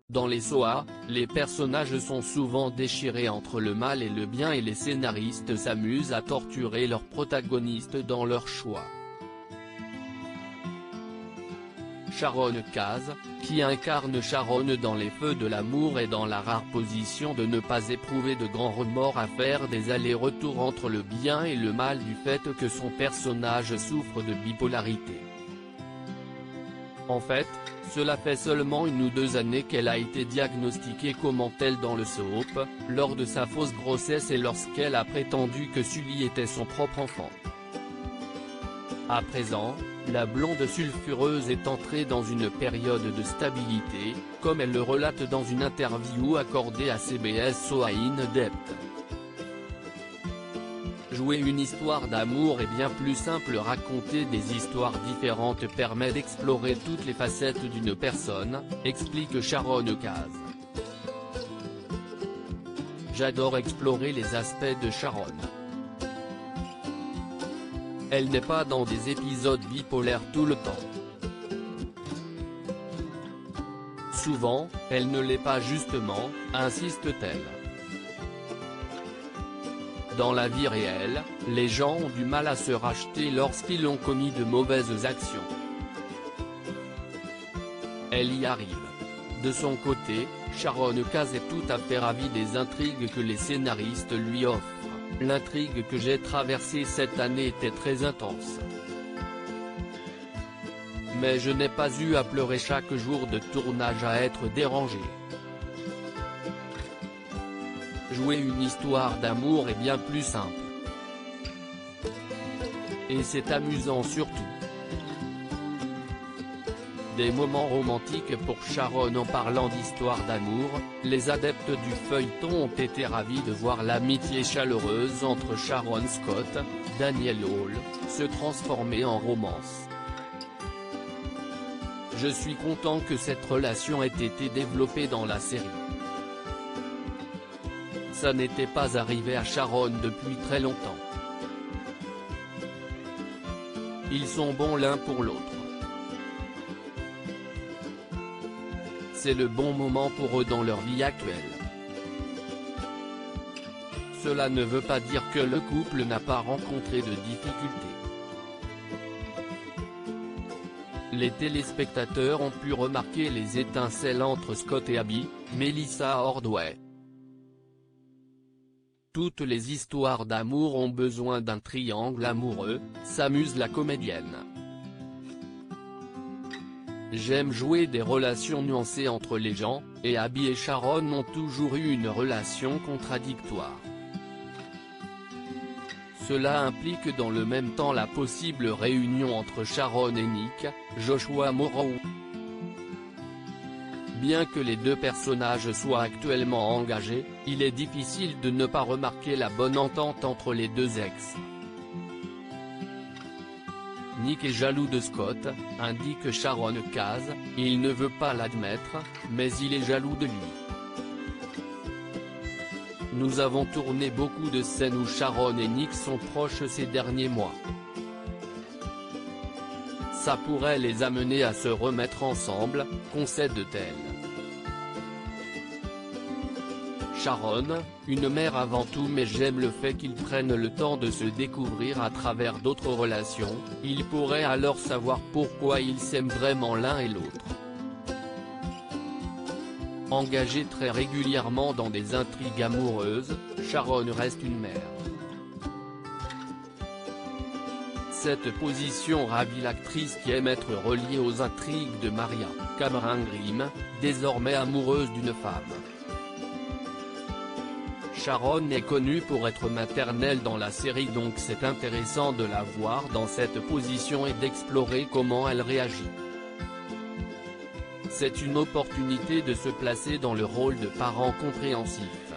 Dans les SOA, les personnages sont souvent déchirés entre le mal et le bien et les scénaristes s'amusent à torturer leurs protagonistes dans leurs choix. Sharon Kaz, qui incarne Sharon dans Les Feux de l'amour, est dans la rare position de ne pas éprouver de grands remords à faire des allers-retours entre le bien et le mal du fait que son personnage souffre de bipolarité. En fait, cela fait seulement 1 ou 2 années qu'elle a été diagnostiquée comme telle dans le soap, lors de sa fausse grossesse et lorsqu'elle a prétendu que Sully était son propre enfant. À présent, la blonde sulfureuse est entrée dans une période de stabilité, comme elle le relate dans une interview accordée à CBS SOA In Depth. Jouer une histoire d'amour est bien plus simple. Raconter des histoires différentes permet d'explorer toutes les facettes d'une personne, explique Sharon Kaz. J'adore explorer les aspects de Sharon. Elle n'est pas dans des épisodes bipolaires tout le temps. Souvent, elle ne l'est pas justement, insiste-t-elle. Dans la vie réelle, les gens ont du mal à se racheter lorsqu'ils ont commis de mauvaises actions. Elle y arrive. De son côté, Sharon Kaz est tout à fait ravie des intrigues que les scénaristes lui offrent. L'intrigue que j'ai traversée cette année était très intense. Mais je n'ai pas eu à pleurer chaque jour de tournage, à être dérangé. Jouer une histoire d'amour est bien plus simple. Et c'est amusant surtout. Des moments romantiques pour Sharon. En parlant d'histoire d'amour, les adeptes du feuilleton ont été ravis de voir l'amitié chaleureuse entre Sharon Scott, Daniel Hall, se transformer en romance. Je suis content que cette relation ait été développée dans la série. Ça n'était pas arrivé à Sharon depuis très longtemps. Ils sont bons l'un pour l'autre. C'est le bon moment pour eux dans leur vie actuelle. Cela ne veut pas dire que le couple n'a pas rencontré de difficultés. Les téléspectateurs ont pu remarquer les étincelles entre Scott et Abby, Melissa Ordway. Toutes les histoires d'amour ont besoin d'un triangle amoureux, s'amuse la comédienne. J'aime jouer des relations nuancées entre les gens, et Abby et Sharon ont toujours eu une relation contradictoire. Cela implique dans le même temps la possible réunion entre Sharon et Nick, Joshua Morrow. Bien que les deux personnages soient actuellement engagés, il est difficile de ne pas remarquer la bonne entente entre les deux ex. Nick est jaloux de Scott, indique Sharon Kaz, il ne veut pas l'admettre, mais il est jaloux de lui. Nous avons tourné beaucoup de scènes où Sharon et Nick sont proches ces derniers mois. Ça pourrait les amener à se remettre ensemble, concède-t-elle. Sharon, une mère avant tout, mais j'aime le fait qu'ils prennent le temps de se découvrir à travers d'autres relations, ils pourraient alors savoir pourquoi ils s'aiment vraiment l'un et l'autre. Engagée très régulièrement dans des intrigues amoureuses, Sharon reste une mère. Cette position ravit l'actrice qui aime être reliée aux intrigues de Maria, Cameron Grimm, désormais amoureuse d'une femme. Sharon est connue pour être maternelle dans la série, donc c'est intéressant de la voir dans cette position et d'explorer comment elle réagit. C'est une opportunité de se placer dans le rôle de parent compréhensif.